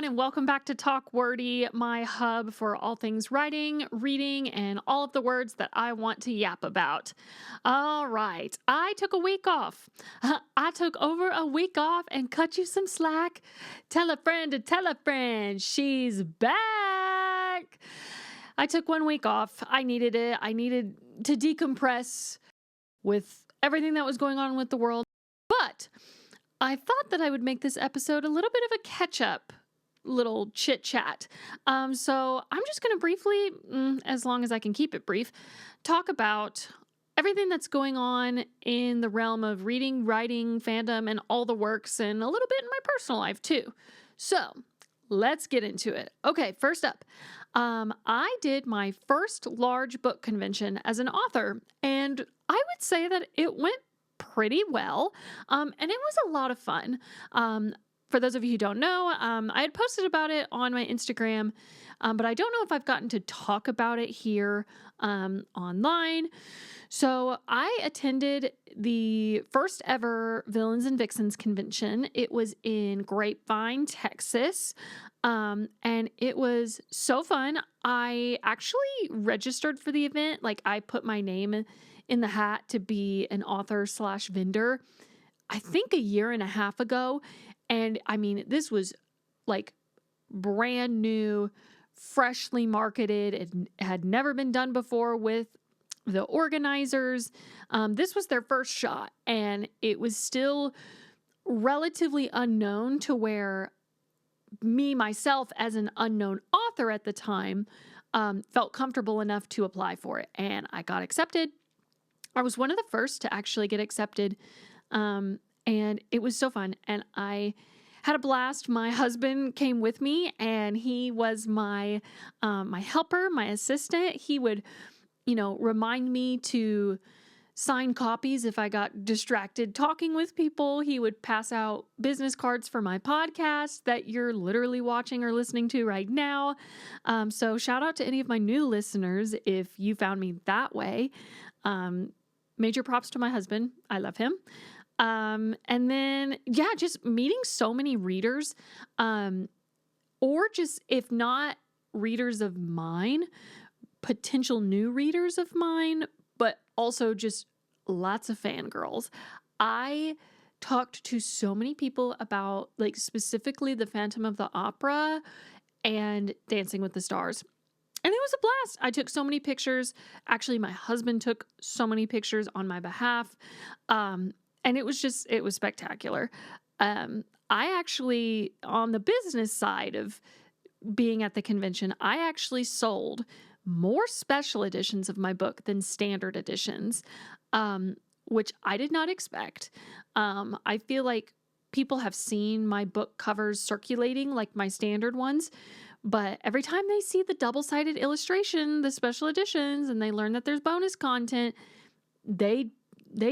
and welcome back to Talk Wordy, my hub for all things writing, reading, and all of the words that I want to yap about. All right, I took a week off. I took over a week off and cut you some slack. Tell a friend to tell a friend, she's back. I took 1 week off. I needed it. I needed to decompress with everything that was going on with the world. But I thought that I would make this episode a little bit of a catch-up little chit-chat. So I'm just going to briefly, as long as I can keep it brief, talk about everything that's going on in the realm of reading, writing, fandom, and all the works, and a little bit in my personal life too. So let's get into it. Okay, first up, I did my first large book convention as an author, and I would say that it went pretty well, and it was a lot of fun. For those of you who don't know, I had posted about it on my Instagram, but I don't know if I've gotten to talk about it here online. So I attended the first ever Villains and Vixens convention. It was in Grapevine, Texas, and it was so fun. I actually registered for the event. Like, I put my name in the hat to be an author/vendor, I think 1.5 years ago. And I mean, this was like brand new, freshly marketed. It had never been done before with the organizers. This was their first shot, and it was still relatively unknown to where myself, as an unknown author at the time, felt comfortable enough to apply for it. And I got accepted. I was one of the first to actually get accepted, and it was so fun, and I had a blast. My husband came with me, and he was my helper, my assistant. He would, remind me to sign copies if I got distracted talking with people. He would pass out business cards for my podcast that you're literally watching or listening to right now. So shout out to any of my new listeners if you found me that way. Major props to my husband. I love him. And then, just meeting so many readers, or just, if not readers of mine, potential new readers of mine, but also just lots of fangirls. I talked to so many people about, like, specifically the Phantom of the Opera and Dancing with the Stars. And it was a blast. I took so many pictures. Actually, my husband took so many pictures on my behalf. And it was spectacular. I actually, on the business side of being at the convention, I actually sold more special editions of my book than standard editions, which I did not expect. I feel like people have seen my book covers circulating, like my standard ones, but every time they see the double-sided illustration, the special editions, and they learn that there's bonus content, they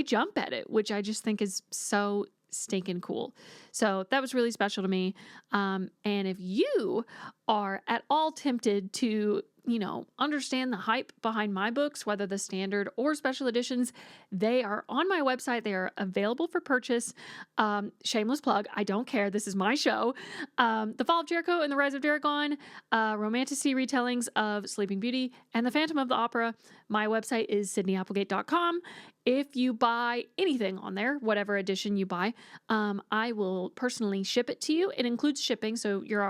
jump at it, which I just think is so stinking cool. So that was really special to me. And if you are at all tempted to, understand the hype behind my books, whether the standard or special editions, they are on my website. They are available for purchase. Shameless plug. I don't care. This is my show. The Fall of Jericho and the Rise of Daragon, romantasy retellings of Sleeping Beauty and the Phantom of the Opera. My website is sydneyapplegate.com. If you buy anything on there, whatever edition you buy, I will personally ship it to you. It includes shipping, so you're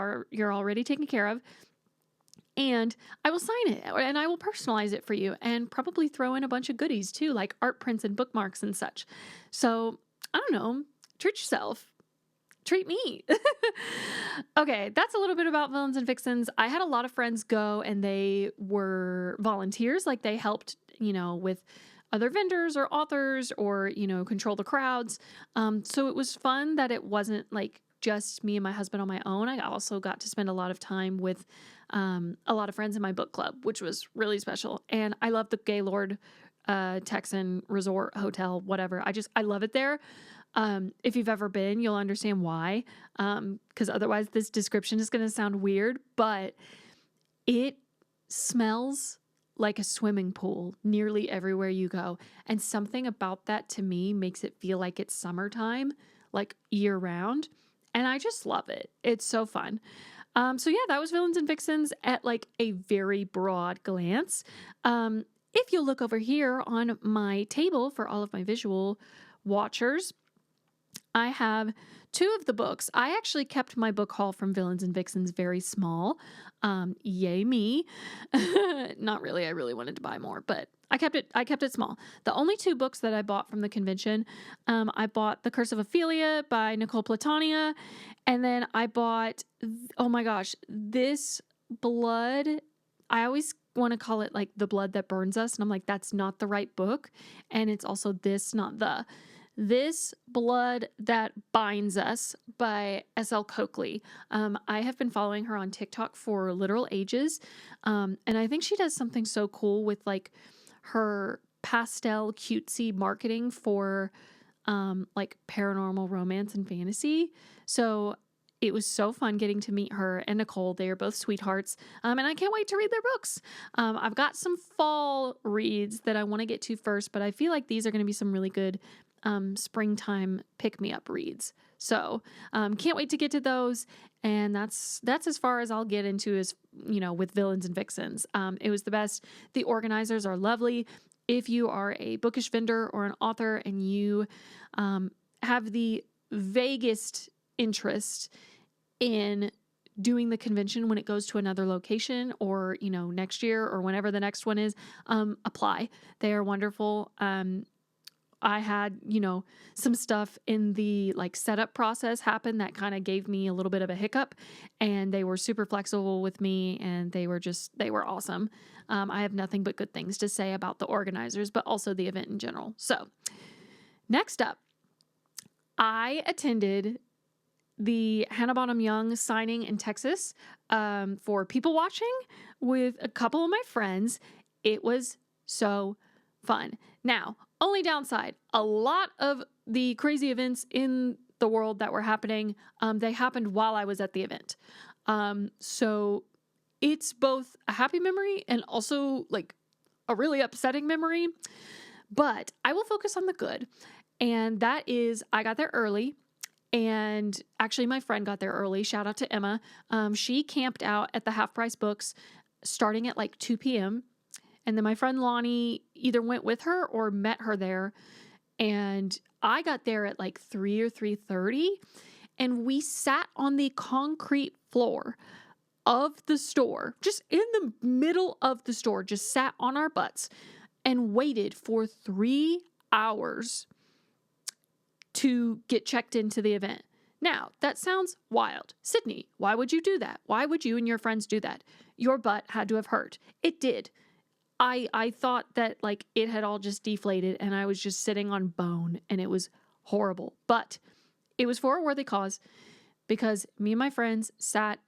already taken care of. And I will sign it, and I will personalize it for you, and probably throw in a bunch of goodies too, like art prints and bookmarks and such. So, I don't know, treat yourself. Treat me. Okay, that's a little bit about Villains and Vixens. I had a lot of friends go, and they were volunteers. Like, they helped, with other vendors or authors, or, control the crowds. So it was fun that it wasn't like just me and my husband on my own. I also got to spend a lot of time with a lot of friends in my book club, which was really special. And I love the Gay Lorde Texan Resort Hotel, whatever. I love it there. If you've ever been, you'll understand why. Because otherwise this description is going to sound weird, but it smells like a swimming pool nearly everywhere you go. And something about that to me makes it feel like it's summertime, like year round. And I just love it. It's so fun. So yeah, that was Villains and Vixens at like a very broad glance. If you'll look over here on my table for all of my visual watchers, I have two of the books. I actually kept my book haul from Villains and Vixens very small. Yay me. Not really. I really wanted to buy more, but I kept it small. The only two books that I bought from the convention, I bought The Curse of Ophelia by Nicole Platania, and then I bought, oh my gosh, This Blood. I always want to call it like The Blood That Burns Us, and I'm like, that's not the right book. And it's also This, not The. This Blood That Binds Us by S.L. Coakley. I have been following her on TikTok for literal ages. And I think she does something so cool with like her pastel cutesy marketing for like paranormal romance and fantasy. So it was so fun getting to meet her and Nicole. They are both sweethearts. And I can't wait to read their books. I've got some fall reads that I want to get to first, but I feel like these are going to be some really good springtime pick-me-up reads. So can't wait to get to those. And that's as far as I'll get into as, with Villains and Vixens. It was the best. The organizers are lovely. If you are a bookish vendor or an author and you have the vaguest interest in doing the convention when it goes to another location or, next year or whenever the next one is, apply. They are wonderful. I had, some stuff in the like setup process happen that kind of gave me a little bit of a hiccup, and they were super flexible with me, and they were awesome. I have nothing but good things to say about the organizers, but also the event in general. So next up, I attended the Hannah Bonam-Young signing in Texas for people watching with a couple of my friends. It was so fun. Now, only downside, a lot of the crazy events in the world that were happening, they happened while I was at the event. So it's both a happy memory and also like a really upsetting memory, but I will focus on the good. And that is, I got there early, and actually my friend got there early. Shout out to Emma. She camped out at the Half Price Books starting at like 2 p.m. And then my friend Lonnie either went with her or met her there. And I got there at like 3 or 3:30. And we sat on the concrete floor of the store, just in the middle of the store, just sat on our butts and waited for 3 hours to get checked into the event. Now, that sounds wild. Sydney, why would you do that? Why would you and your friends do that? Your butt had to have hurt. It did. I thought that like it had all just deflated and I was just sitting on bone and it was horrible. But it was for a worthy cause because me and my friends sat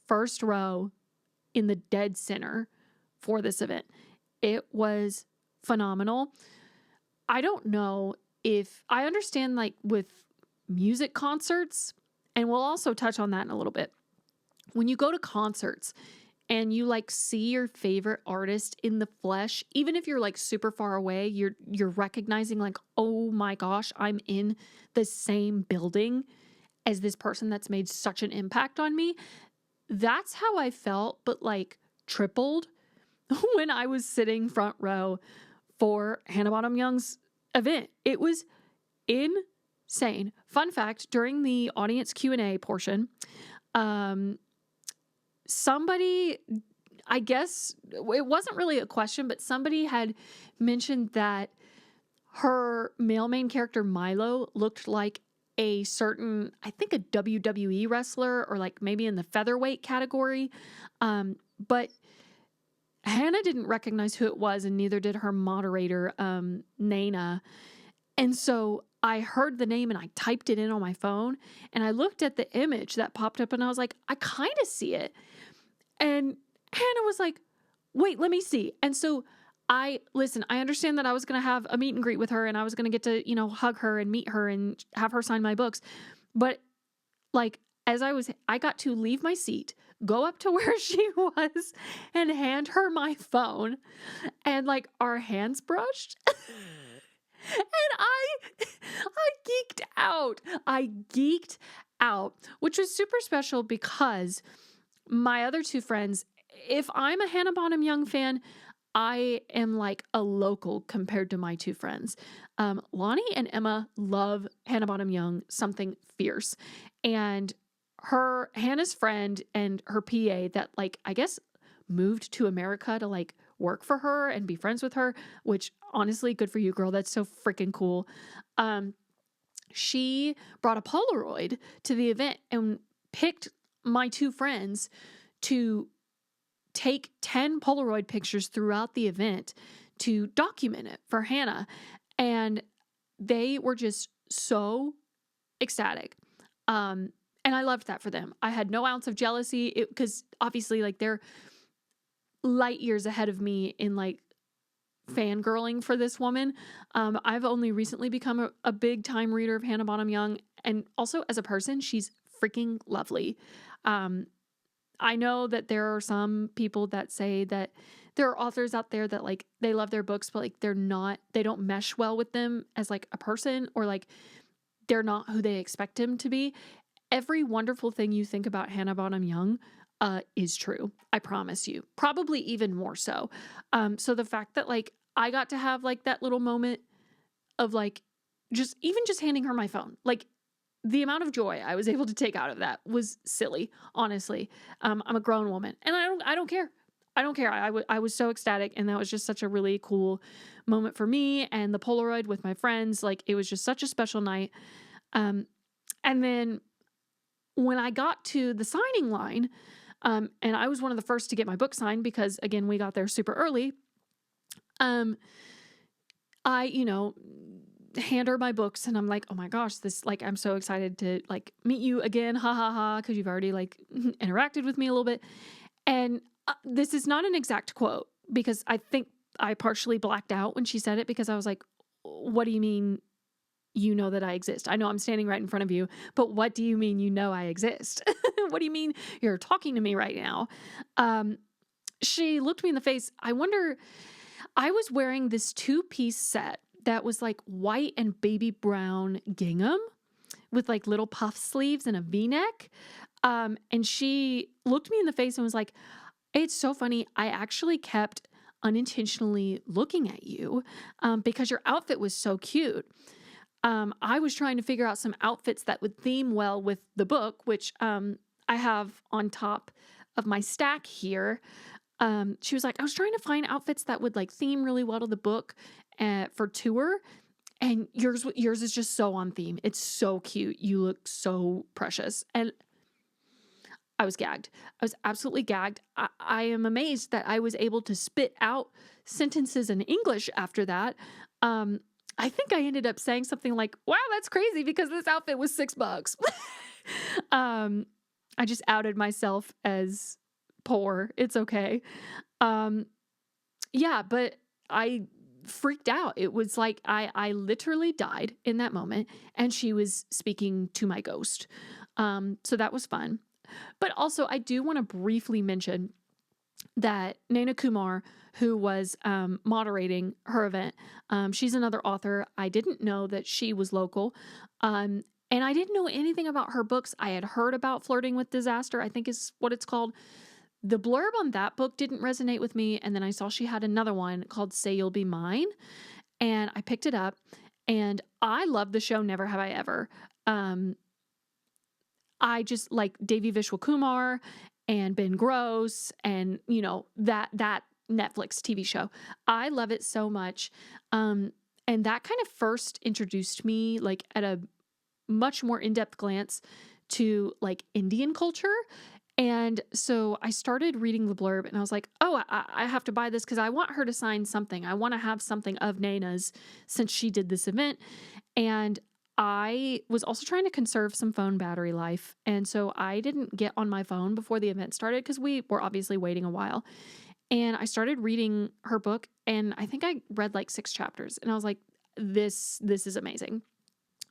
first row in the dead center for this event. It was phenomenal. I don't know if I understand like with music concerts, and we'll also touch on that in a little bit. When you go to concerts and you like see your favorite artist in the flesh, even if you're like super far away, you're recognizing like, oh my gosh, I'm in the same building as this person that's made such an impact on me. That's how I felt, but like tripled when I was sitting front row for Hannah Bonam-Young's event. It was insane. Fun fact, during the audience Q&A portion, somebody, I guess it wasn't really a question, but somebody had mentioned that her male main character Milo looked like a certain, I think a WWE wrestler or like maybe in the featherweight category. But Hannah didn't recognize who it was, and neither did her moderator, Nana. And so I heard the name and I typed it in on my phone and I looked at the image that popped up and I was like, I kind of see it. And Hannah was like, wait, let me see. And so I understand that I was going to have a meet and greet with her and I was going to get to, hug her and meet her and have her sign my books. But like, I got to leave my seat, go up to where she was and hand her my phone, and like our hands brushed. And I geeked out. I geeked out, which was super special because My other two friends, if I'm a Hannah Bonam-Young fan, I am like a local compared to my two friends. Lonnie and Emma love Hannah Bonam-Young, something fierce. And Hannah's friend and her PA that like, I guess moved to America to like work for her and be friends with her, which honestly, good for you, girl. That's so freaking cool. She brought a Polaroid to the event and picked my two friends to take 10 Polaroid pictures throughout the event to document it for Hannah. And they were just so ecstatic. And I loved that for them. I had no ounce of jealousy because obviously like they're light years ahead of me in like fangirling for this woman. I've only recently become a big time reader of Hannah Bonam-Young. And also as a person, she's freaking lovely. I know that there are some people that say that there are authors out there that like they love their books, but like they don't mesh well with them as like a person, or like they're not who they expect him to be. Every wonderful thing you think about Hannah Bonam-Young is true. I promise you. Probably even more so. So the fact that like I got to have like that little moment of like just handing her my phone, like the amount of joy I was able to take out of that was silly, honestly. I'm a grown woman and I don't care. I don't care. I was so ecstatic, and that was just such a really cool moment for me, and the Polaroid with my friends. Like it was just such a special night. And then when I got to the signing line, and I was one of the first to get my book signed because again, we got there super early. I, hand her my books and I'm like, oh my gosh, this, like, I'm so excited to like meet you again. Ha ha ha. Cause you've already like interacted with me a little bit. And this is not an exact quote because I think I partially blacked out when she said it because I was like, what do you mean? You know that I exist. I know I'm standing right in front of you, but what do you mean you know I exist? What do you mean you're talking to me right now? She looked me in the face. I was wearing this 2-piece set that was like white and baby brown gingham with like little puff sleeves and a V-neck. And she looked me in the face and was like, it's so funny. I actually kept unintentionally looking at you because your outfit was so cute. I was trying to figure out some outfits that would theme well with the book, which I have on top of my stack here. She was like, I was trying to find outfits that would like theme really well to the book for tour. And yours is just so on theme. It's so cute. You look so precious. And I was gagged. I was absolutely gagged. I am amazed that I was able to spit out sentences in English after that. I think I ended up saying something like, wow, that's crazy because this outfit was $6. I just outed myself as poor. It's okay. Yeah, but I freaked out. It was like I literally died in that moment, and she was speaking to my ghost. So that was fun. But also, I do want to briefly mention that Naina Kumar, who was moderating her event, she's another author. I didn't know that she was local. And I didn't know anything about her books. I had heard about Flirting with Disaster, I think is what it's called. The blurb on that book didn't resonate with me. And then I saw she had another one called Say You'll Be Mine. And I picked it up. And I love the show Never Have I Ever. I just like Devi Vishwakumar and Ben Gross and, that Netflix TV show. I love it so much. And that kind of first introduced me like at a much more in-depth glance to like Indian culture. And so I started reading the blurb and I was like, oh, I have to buy this because I want her to sign something. I want to have something of Naina's since she did this event. And I was also trying to conserve some phone battery life. And so I didn't get on my phone before the event started because we were obviously waiting a while. And I started reading her book and I think I read like 6 chapters and I was like, this is amazing.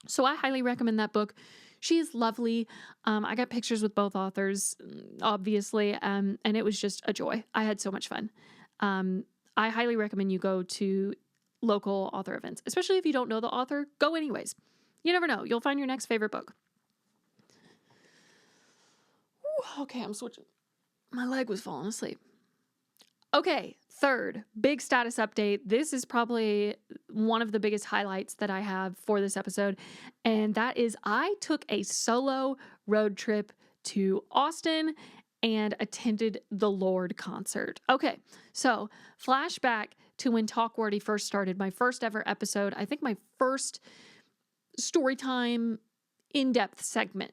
So I highly recommend that book. She is lovely. I got pictures with both authors, obviously, and it was just a joy. I had so much fun. I highly recommend you go to local author events, especially if you don't know the author. Go anyways. You never know. You'll find your next favorite book. Ooh, okay, I'm switching. My leg was falling asleep. Okay, third, big status update. This is probably one of the biggest highlights that I have for this episode, and that is I took a solo road trip to Austin and attended the Lorde concert. Okay, so flashback to when Talk Wordy first started, my first ever episode. I think my first storytime in-depth segment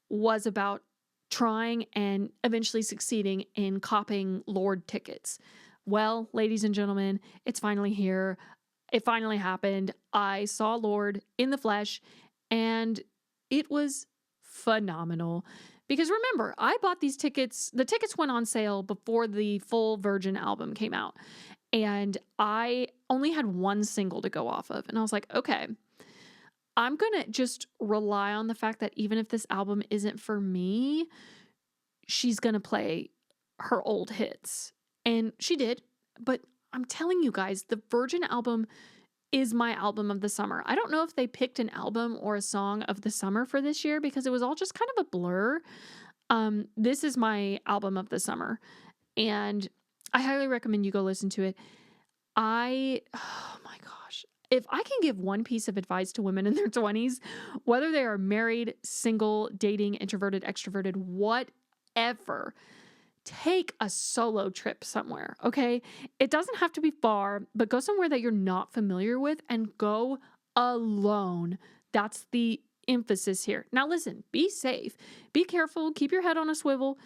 was about trying and eventually succeeding in copying Lorde tickets. Well, ladies and gentlemen, it's finally here. It finally happened. I saw Lorde in the flesh, and it was phenomenal. Because remember, I bought these tickets. The tickets went on sale before the full Virgin album came out. And I only had one single to go off of. And I was like, okay, I'm going to just rely on the fact that even if this album isn't for me, she's going to play her old hits. And she did. But I'm telling you guys, the Virgin album is my album of the summer. I don't know if they picked an album or a song of the summer for this year because it was all just kind of a blur. This is my album of the summer. And I highly recommend you go listen to it. Oh my gosh. If I can give one piece of advice to women in their 20s, whether they are married, single, dating, introverted, extroverted, whatever, take a solo trip somewhere, okay? It doesn't have to be far, but go somewhere that you're not familiar with and go alone. That's the emphasis here. Now listen, be safe, be careful, keep your head on a swivel,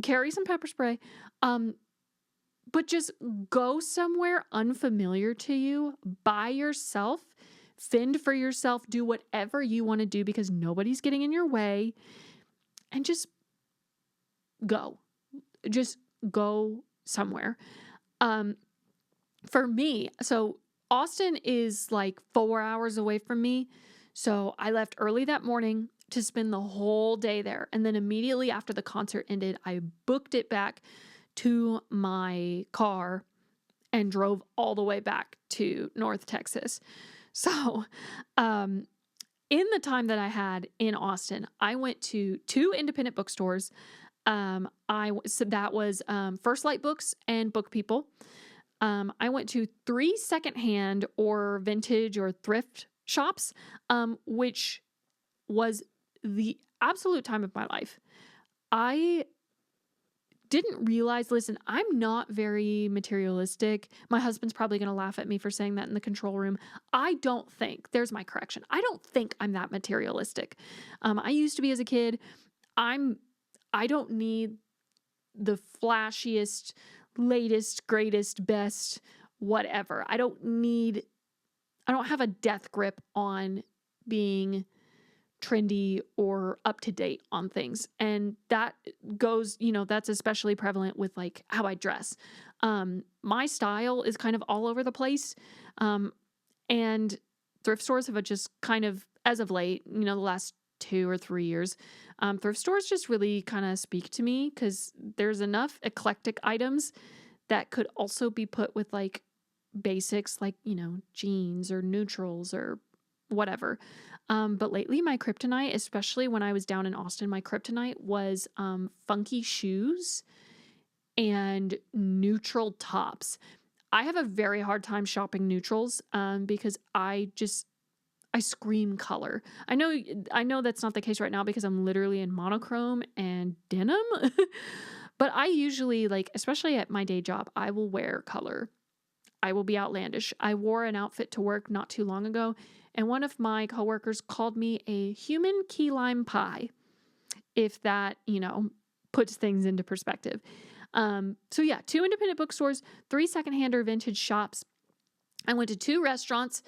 carry some pepper spray, but just go somewhere unfamiliar to you by yourself, fend for yourself, do whatever you want to do because nobody's getting in your way, and just go. Just go somewhere. For me, so Austin is like 4 hours away from me. So I left early that morning to spend the whole day there. And then immediately after the concert ended, I booked it back to my car and drove all the way back to North Texas. So, in the time that I had in Austin, I went to 2 independent bookstores. So that was First Light Books and Book People. I went to 3 secondhand or vintage or thrift shops, which was the absolute time of my life. I didn't realize, listen, I'm not very materialistic. My husband's probably going to laugh at me for saying that in the control room. There's my correction. I don't think I'm that materialistic. I used to be as a kid. I don't need the flashiest, latest, greatest, best, whatever. I don't have a death grip on being trendy or up to date on things. And that goes, that's especially prevalent with like how I dress. My style is kind of all over the place. And thrift stores have just kind of, as of late, the last 2 or 3 years, thrift stores just really kind of speak to me because there's enough eclectic items that could also be put with like basics like, jeans or neutrals or whatever. But lately my kryptonite, especially when I was down in Austin, my kryptonite was funky shoes and neutral tops. I have a very hard time shopping neutrals because I scream color. I know that's not the case right now because I'm literally in monochrome and denim, but I usually especially at my day job, I will wear color. I will be outlandish. I wore an outfit to work not too long ago, and one of my coworkers called me a human key lime pie, if that, puts things into perspective. So yeah, 2 independent bookstores, 3 secondhand or vintage shops. I went to 2 restaurants,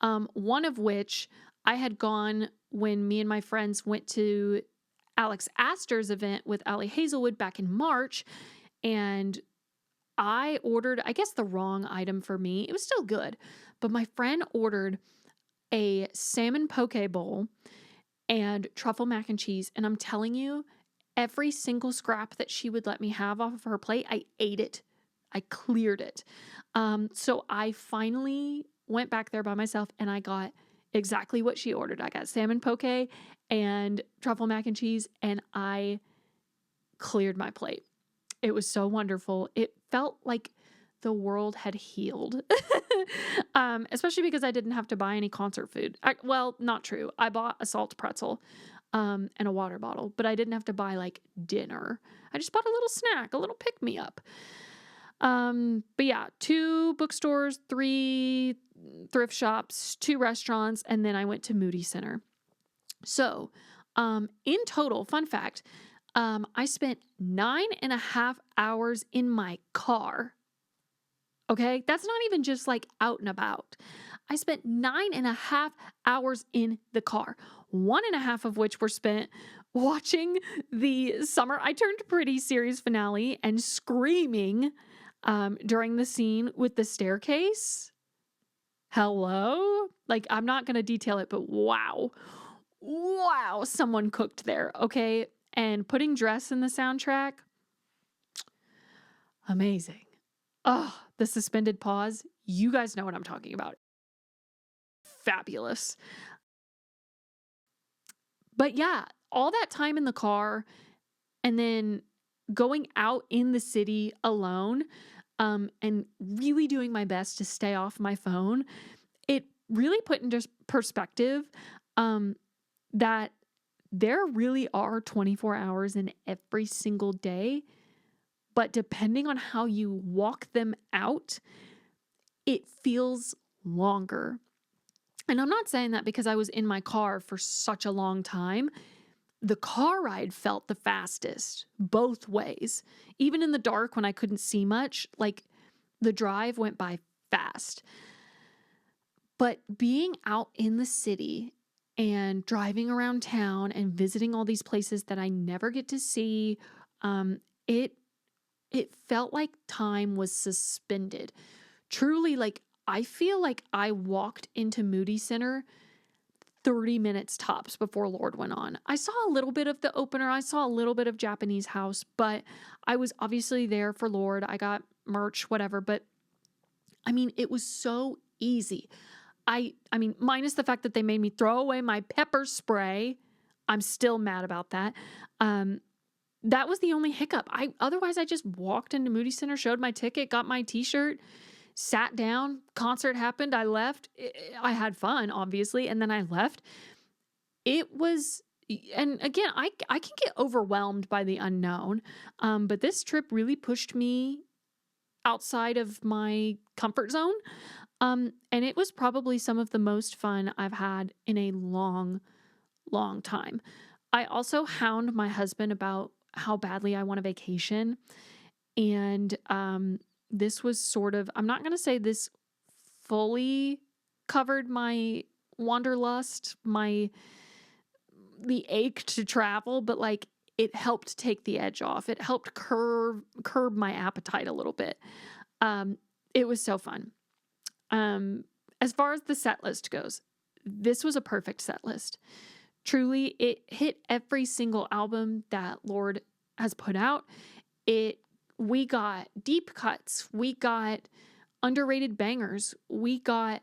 one of which I had gone when me and my friends went to Alex Astor's event with Allie Hazelwood back in March, and I ordered, I guess, the wrong item for me. It was still good, but my friend ordered a salmon poke bowl and truffle mac and cheese, and I'm telling you, every single scrap that she would let me have off of her plate, I ate it. I cleared it. So I finally went back there by myself and I got exactly what she ordered. I got salmon poke and truffle mac and cheese, and I cleared my plate. It was so wonderful. It felt like the world had healed. Especially because I didn't have to buy any concert food. Well, not true. I bought a salt pretzel and a water bottle, but I didn't have to buy like dinner. I just bought a little snack, a little pick-me-up. But yeah, 2 bookstores, 3 thrift shops, 2 restaurants, and then I went to Moody Center. So, in total, fun fact, I spent 9.5 hours in my car. Okay, that's not even just like out and about. I spent 9.5 hours in the car, 1.5 of which were spent watching the Summer I Turned Pretty series finale and screaming during the scene with the staircase. Hello? Like, I'm not going to detail it, but wow. Wow, someone cooked there, okay? And putting Dress in the soundtrack, amazing. Oh, the suspended pause. You guys know what I'm talking about. Fabulous. But yeah, all that time in the car and then going out in the city alone, and really doing my best to stay off my phone, it really put into perspective that there really are 24 hours in every single day, but depending on how you walk them out, it feels longer. And I'm not saying that because I was in my car for such a long time. The car ride felt the fastest both ways. Even in the dark when I couldn't see much, like the drive went by fast. But being out in the city and driving around town and visiting all these places that I never get to see, it felt like time was suspended. Truly, like, I feel like I walked into Moody Center 30 minutes tops before Lorde went on. I saw a little bit of the opener. I saw a little bit of Japanese House, but I was obviously there for Lorde. I got merch, whatever. But I mean, it was so easy. I mean, minus the fact that they made me throw away my pepper spray. I'm still mad about that. That was the only hiccup. Otherwise, I just walked into Moody Center, showed my ticket, got my t-shirt, sat down, concert happened, I left. I had fun, obviously, and then I left. It was, and again, I can get overwhelmed by the unknown, but this trip really pushed me outside of my comfort zone, and it was probably some of the most fun I've had in a long, long time. I also hound my husband about how badly I want a vacation, and this was sort of, I'm not going to say this fully covered my wanderlust, the ache to travel, but like it helped take the edge off. It helped curb my appetite a little bit. It was so fun. As far as the set list goes, this was a perfect set list. Truly, it hit every single album that Lorde has put out. We got deep cuts. We got underrated bangers. We got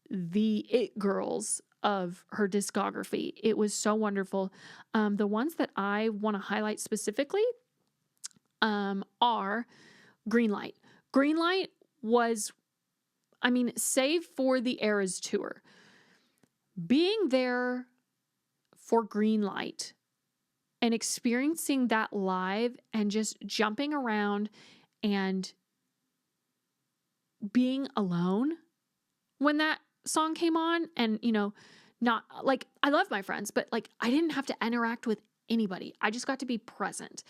the it girls of her discography. It was so wonderful. The ones that I want to highlight specifically are Greenlight. Greenlight was, I mean, save for the Eras tour, being there for Greenlight and experiencing that live and just jumping around and being alone when that song came on. And, you know, not like, I love my friends, but like I didn't have to interact with anybody. I just got to be present.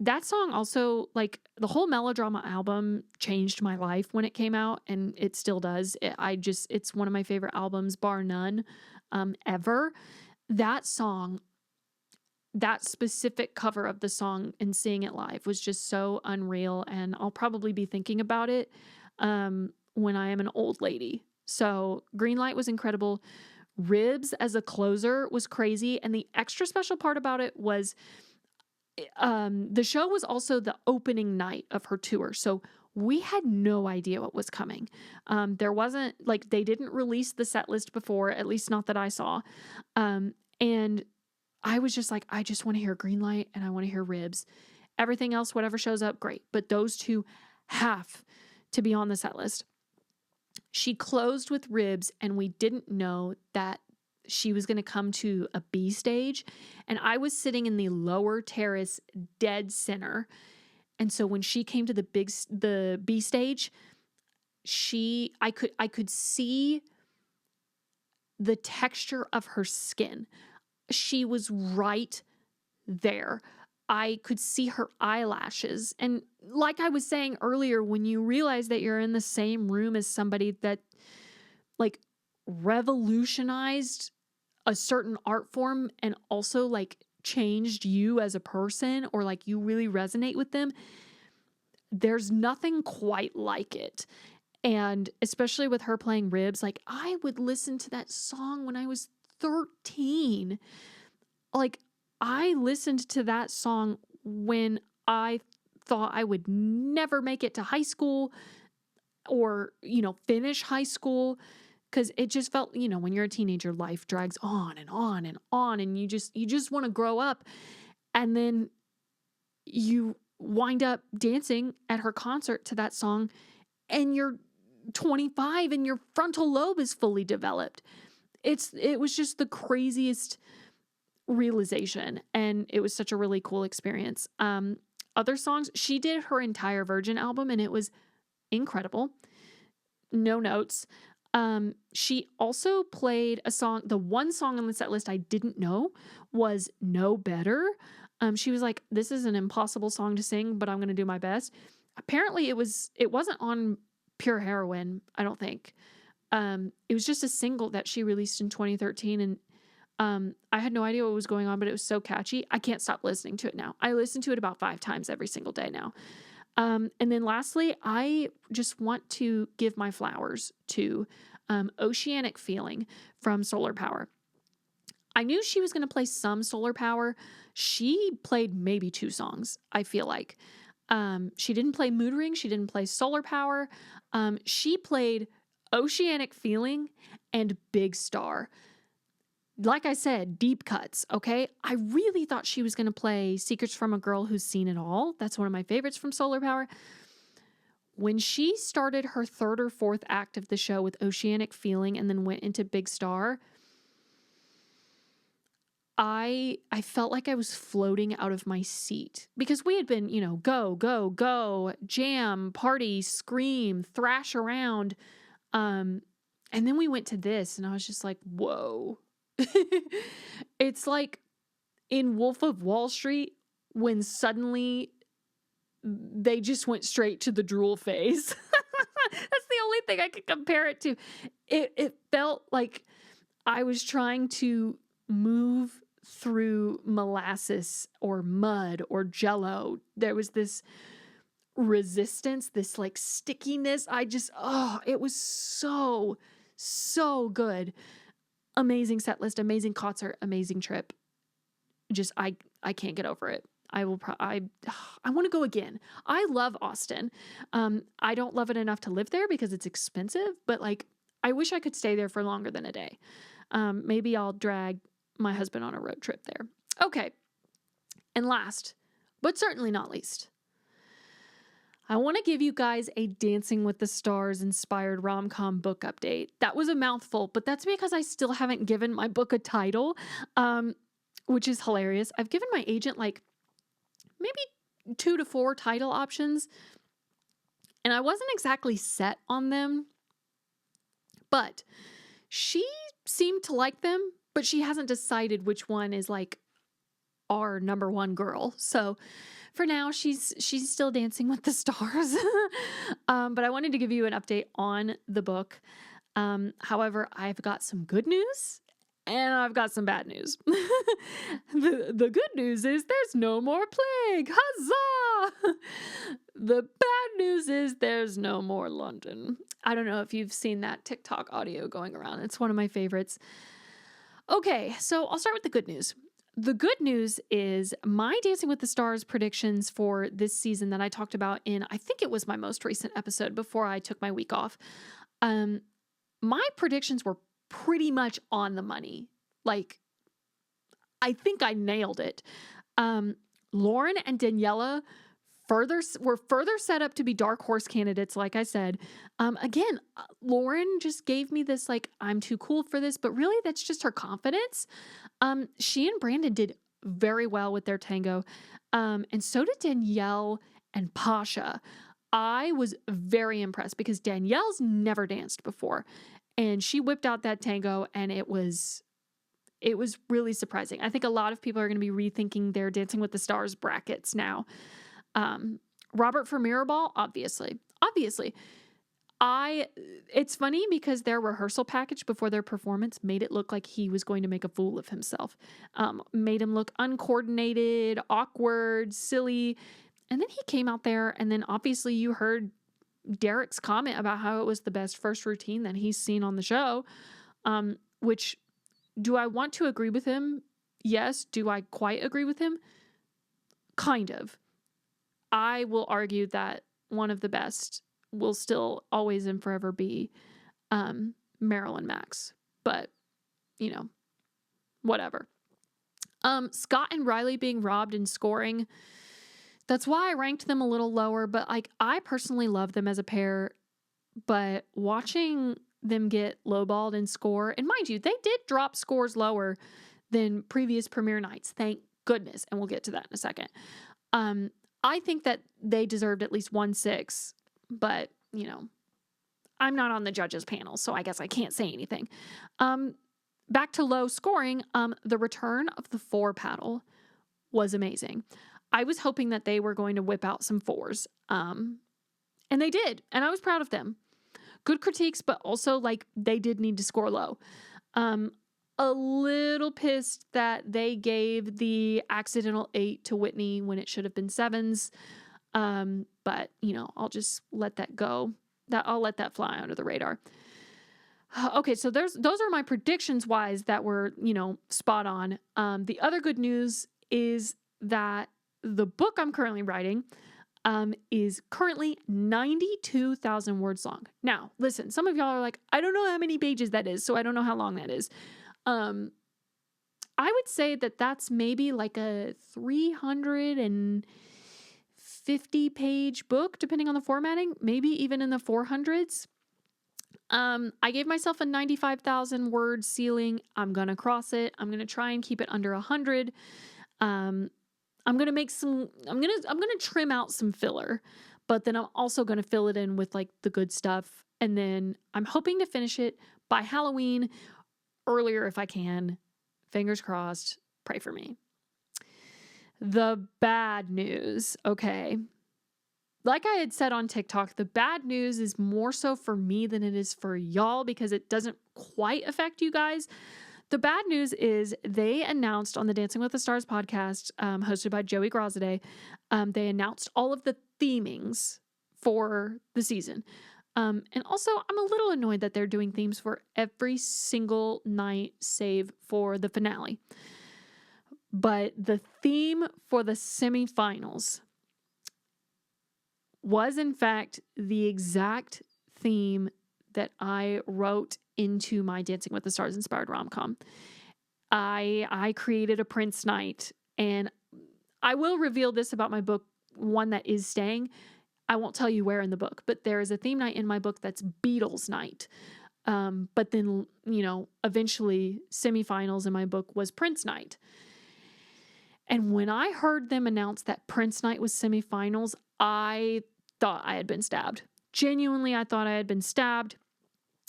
That song also, like the whole Melodrama album changed my life when it came out, and it still does. It's one of my favorite albums, bar none, ever. That song, that specific cover of the song and seeing it live was just so unreal, and I'll probably be thinking about it when I am an old lady. So Greenlight was incredible. Ribs as a closer was crazy, and the extra special part about it was the show was also the opening night of her tour. So we had no idea what was coming. There wasn't, like, they didn't release the set list before, at least not that I saw. And I was just like, I just want to hear Greenlight and I want to hear Ribs. Everything else, whatever shows up, great. But those two have to be on the set list. She closed with Ribs, and we didn't know that she was going to come to a B stage. And I was sitting in the lower terrace, dead center. And so when she came to the B stage, I could see the texture of her skin. She was right there. I could see her eyelashes. And like I was saying earlier, when you realize that you're in the same room as somebody that like revolutionized a certain art form and also like changed you as a person, or like you really resonate with them, there's nothing quite like it. And especially with her playing Ribs, like I would listen to that song when I was 13. Like I listened to that song when I thought I would never make it to high school or, finish high school. Cause it just felt, when you're a teenager, life drags on and on and on. And you just want to grow up. And then you wind up dancing at her concert to that song and you're 25 and your frontal lobe is fully developed. It was just the craziest realization, and it was such a really cool experience. Other songs, she did her entire Virgin album and it was incredible. No notes. She also played a song. The one song on the set list I didn't know was No Better. She was like, this is an impossible song to sing, but I'm going to do my best. Apparently it wasn't on Pure Heroine, I don't think. It was just a single that she released in 2013. And I had no idea what was going on, but it was so catchy. I can't stop listening to it now. I listen to it about 5 times every single day now. And then lastly, I just want to give my flowers to Oceanic Feeling from Solar Power. I knew she was going to play some Solar Power. She played maybe 2 songs, I feel like. She didn't play Mood Ring. She didn't play Solar Power. She played Oceanic Feeling and Big Star. Like I said, deep cuts, okay? I really thought she was going to play Secrets from a Girl Who's Seen It All. That's one of my favorites from Solar Power. When she started her 3rd or 4th act of the show with Oceanic Feeling and then went into Big Star, I felt like I was floating out of my seat because we had been, go, go, go, jam, party, scream, thrash around. And then we went to this and I was just like, whoa. It's like in Wolf of Wall Street when suddenly they just went straight to the drool phase. That's the only thing I could compare it to. It felt like I was trying to move through molasses or mud or jello. There was this resistance, this like stickiness. It was so good. Amazing set list, amazing concert, amazing trip. Just, I can't get over it. I want to go again. I love Austin. I don't love it enough to live there because it's expensive, but like, I wish I could stay there for longer than a day. Maybe I'll drag my husband on a road trip there. Okay. And last, but certainly not least, I want to give you guys a Dancing with the Stars inspired rom-com book update. That was a mouthful, but that's because I still haven't given my book a title, which is hilarious. I've given my agent like maybe 2 to 4 title options, and I wasn't exactly set on them, but she seemed to like them, but she hasn't decided which one is like our number one girl. So for now, she's still Dancing with the Stars. But I wanted to give you an update on the book. However, I've got some good news and I've got some bad news. The good news is there's no more plague. Huzzah! The bad news is there's no more London. I don't know if you've seen that TikTok audio going around. It's one of my favorites. Okay, so I'll start with the good news. The good news is my Dancing with the Stars predictions for this season that I talked about in, I think it was my most recent episode before I took my week off. My predictions were pretty much on the money. Like, I think I nailed it. Lauren and Daniela were further set up to be dark horse candidates, like I said. Again, Lauren just gave me this, like, I'm too cool for this, but really that's just her confidence. She and Brandon did very well with their tango. And so did Danielle and Pasha. I was very impressed because Danielle's never danced before, and she whipped out that tango, and it was really surprising. I think a lot of people are going to be rethinking their Dancing with the Stars brackets now. Robert for Mirrorball, obviously. It's funny because their rehearsal package before their performance made it look like he was going to make a fool of himself. Made him look uncoordinated, awkward, silly. And then he came out there, and then obviously you heard Derek's comment about how it was the best first routine that he's seen on the show. Which, do I want to agree with him? Yes. Do I quite agree with him? Kind of. I will argue that one of the best will still always and forever be Marilyn Max. But, whatever. Scott and Riley being robbed in scoring, that's why I ranked them a little lower. But I personally love them as a pair. But watching them get lowballed in score, and mind you, they did drop scores lower than previous premiere nights. Thank goodness. And we'll get to that in a second. I think that they deserved at least 1-6, but, I'm not on the judges panel, so I guess I can't say anything. Back to low scoring, the return of the 4 paddle was amazing. I was hoping that they were going to whip out some 4s, and they did, and I was proud of them. Good critiques, but also, they did need to score low. A little pissed that they gave the accidental 8 to Whitney when it should have been 7s. But, I'll just let that go. I'll let that fly under the radar. Okay, so those are my predictions wise that were, spot on. The other good news is that the book I'm currently writing is currently 92,000 words long. Now, listen, some of y'all are like, I don't know how many pages that is, so I don't know how long that is. I would say that that's maybe like a 350 page book, depending on the formatting, maybe even in the 400s. I gave myself a 95,000 word ceiling. I'm going to cross it. I'm going to try and keep it under 100. I'm going to trim out some filler, but then I'm also going to fill it in with the good stuff. And then I'm hoping to finish it by Halloween, earlier if I can. Fingers crossed. Pray for me. The bad news. Okay. Like I had said on TikTok, the bad news is more so for me than it is for y'all because it doesn't quite affect you guys. The bad news is they announced on the Dancing with the Stars podcast, hosted by Joey Grozade, they announced all of the themings for the season. And also, I'm a little annoyed that they're doing themes for every single night save for the finale. But the theme for the semifinals was, in fact, the exact theme that I wrote into my Dancing with the Stars inspired rom-com. I created a Prince night, and I will reveal this about my book, one that is staying. I won't tell you where in the book, but there is a theme night in my book that's Beatles night. But then, eventually semifinals in my book was Prince night. And when I heard them announce that Prince night was semifinals, I thought I had been stabbed. Genuinely, I thought I had been stabbed.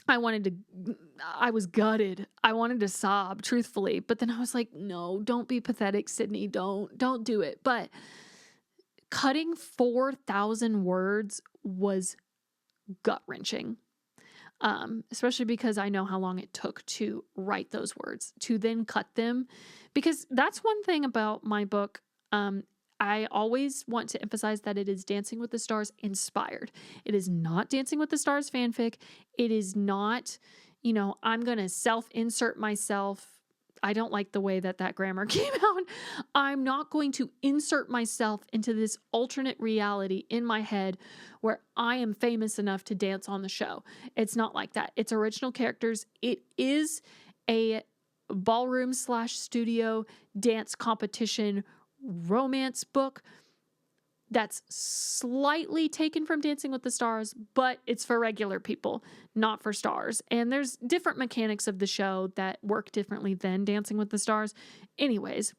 I was gutted. I wanted to sob, truthfully. But then I was like, no, don't be pathetic, Sydney. Don't do it. But cutting 4,000 words was gut-wrenching, especially because I know how long it took to write those words, to then cut them. Because that's one thing about my book. I always want to emphasize that it is Dancing with the Stars inspired. It is not Dancing with the Stars fanfic. It is not, I'm going to self-insert myself. I don't like the way that grammar came out. I'm not going to insert myself into this alternate reality in my head where I am famous enough to dance on the show. It's not like that. It's original characters. It is a ballroom/studio dance competition romance book that's slightly taken from Dancing with the Stars, but it's for regular people, not for stars. And there's different mechanics of the show that work differently than Dancing with the Stars. Anyways,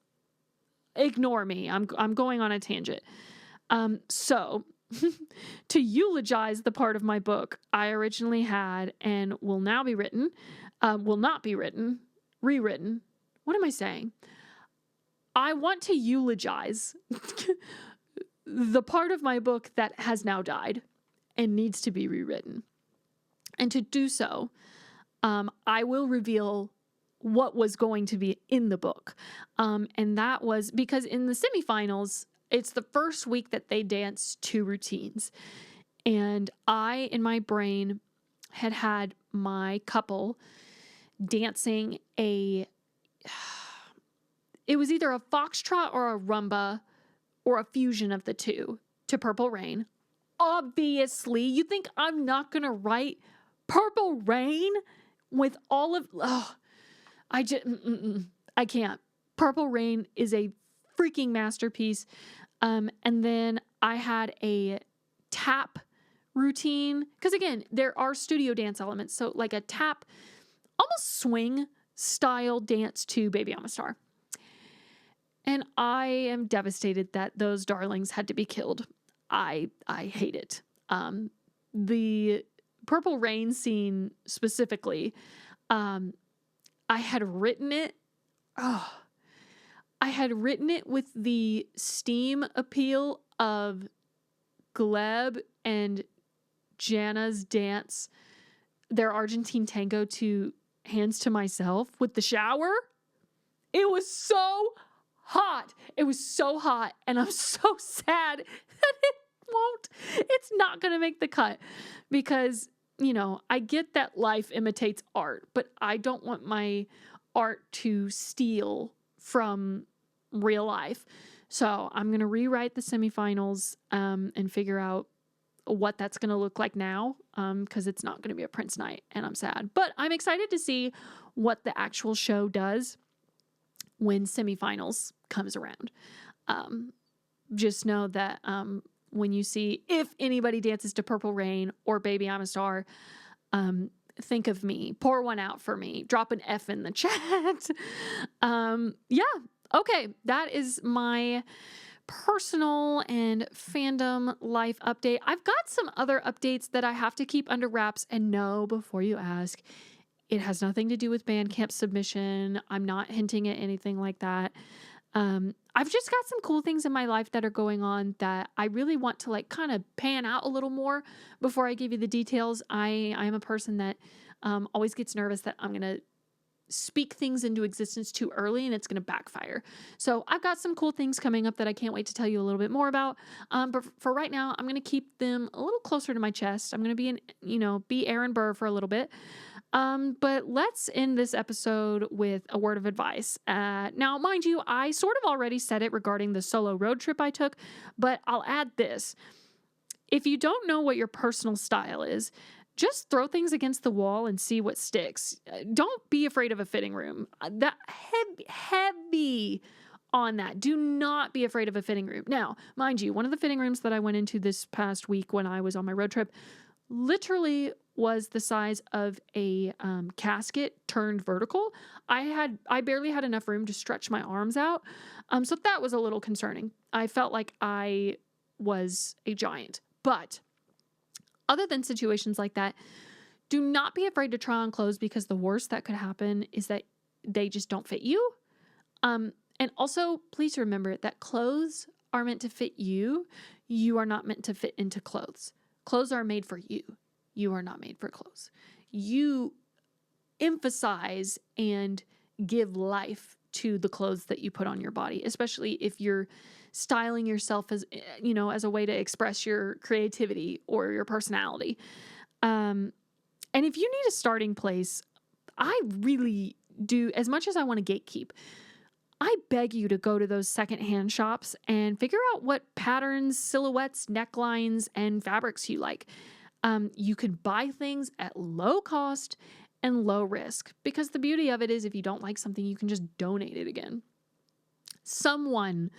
ignore me. I'm going on a tangent. So to eulogize the part of my book I originally had and will now be written, will not be written, rewritten. What am I saying? I want to eulogize the part of my book that has now died and needs to be rewritten. And to do so, I will reveal what was going to be in the book. And that was because in the semifinals, it's the first week that they dance 2 routines. And I, in my brain, had my couple dancing it was either a foxtrot or a rumba or a fusion of the two to Purple Rain. Obviously, you think I'm not going to write Purple Rain with all of... I can't. Purple Rain is a freaking masterpiece. And then I had a tap routine. Because again, there are studio dance elements. So like a tap, almost swing style dance to Baby I'm a Star. And I am devastated that those darlings had to be killed. I hate it. The Purple Rain scene specifically, I had written it. I had written it with the steam appeal of Gleb and Jana's dance, their Argentine tango to Hands to Myself with the shower. It was so hot. It was so hot. And I'm so sad that it's not going to make the cut because, I get that life imitates art, but I don't want my art to steal from real life. So I'm going to rewrite the semifinals and figure out what that's going to look like now because it's not going to be a Prince night and I'm sad. But I'm excited to see what the actual show does when semifinals comes around. Just know that when you see if anybody dances to Purple Rain or Baby I'm a Star, think of me. Pour one out for me. Drop an F in the chat. Okay. That is my personal and fandom life update. I've got some other updates that I have to keep under wraps, and no, before you ask, it has nothing to do with Bandcamp submission. I'm not hinting at anything like that. I've just got some cool things in my life that are going on that I really want to kind of pan out a little more before I give you the details. I am a person that always gets nervous that I'm going to speak things into existence too early and it's going to backfire. So I've got some cool things coming up that I can't wait to tell you a little bit more about. But for right now, I'm going to keep them a little closer to my chest. I'm going to be Aaron Burr for a little bit. But let's end this episode with a word of advice. Now, mind you, I sort of already said it regarding the solo road trip I took, but I'll add this. If you don't know what your personal style is, just throw things against the wall and see what sticks. Don't be afraid of a fitting room. That heavy on that. Do not be afraid of a fitting room. Now, mind you, one of the fitting rooms that I went into this past week when I was on my road trip literally was the size of a casket turned vertical. I barely had enough room to stretch my arms out. So that was a little concerning. I felt like I was a giant. But other than situations like that, do not be afraid to try on clothes because the worst that could happen is that they just don't fit you. And also, please remember that clothes are meant to fit you. You are not meant to fit into clothes. Clothes are made for you. You are not made for clothes. You emphasize and give life to the clothes that you put on your body, especially if you're styling yourself as, as a way to express your creativity or your personality. And if you need a starting place, I really do, as much as I want to gatekeep, I beg you to go to those secondhand shops and figure out what patterns, silhouettes, necklines, and fabrics you like. You can buy things at low cost and low risk because the beauty of it is if you don't like something, you can just donate it again. Someone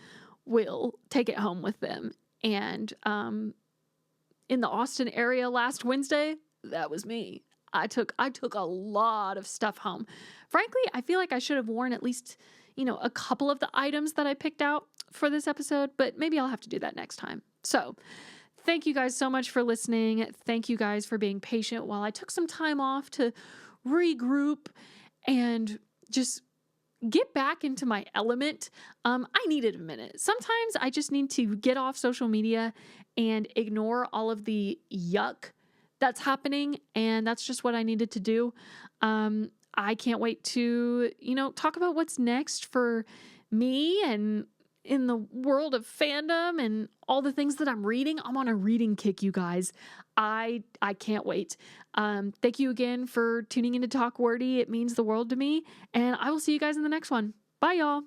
will take it home with them. And in the Austin area last Wednesday, that was me. I took a lot of stuff home. Frankly, I feel like I should have worn at least, a couple of the items that I picked out for this episode, but maybe I'll have to do that next time. So thank you guys so much for listening. Thank you guys for being patient while I took some time off to regroup and just get back into my element. I needed a minute. Sometimes I just need to get off social media and ignore all of the yuck that's happening. And that's just what I needed to do. I can't wait to, talk about what's next for me and in the world of fandom and all the things that I'm reading. I'm on a reading kick, you guys. I can't wait. Thank you again for tuning in to Talk Wordy. It means the world to me. And I will see you guys in the next one. Bye, y'all.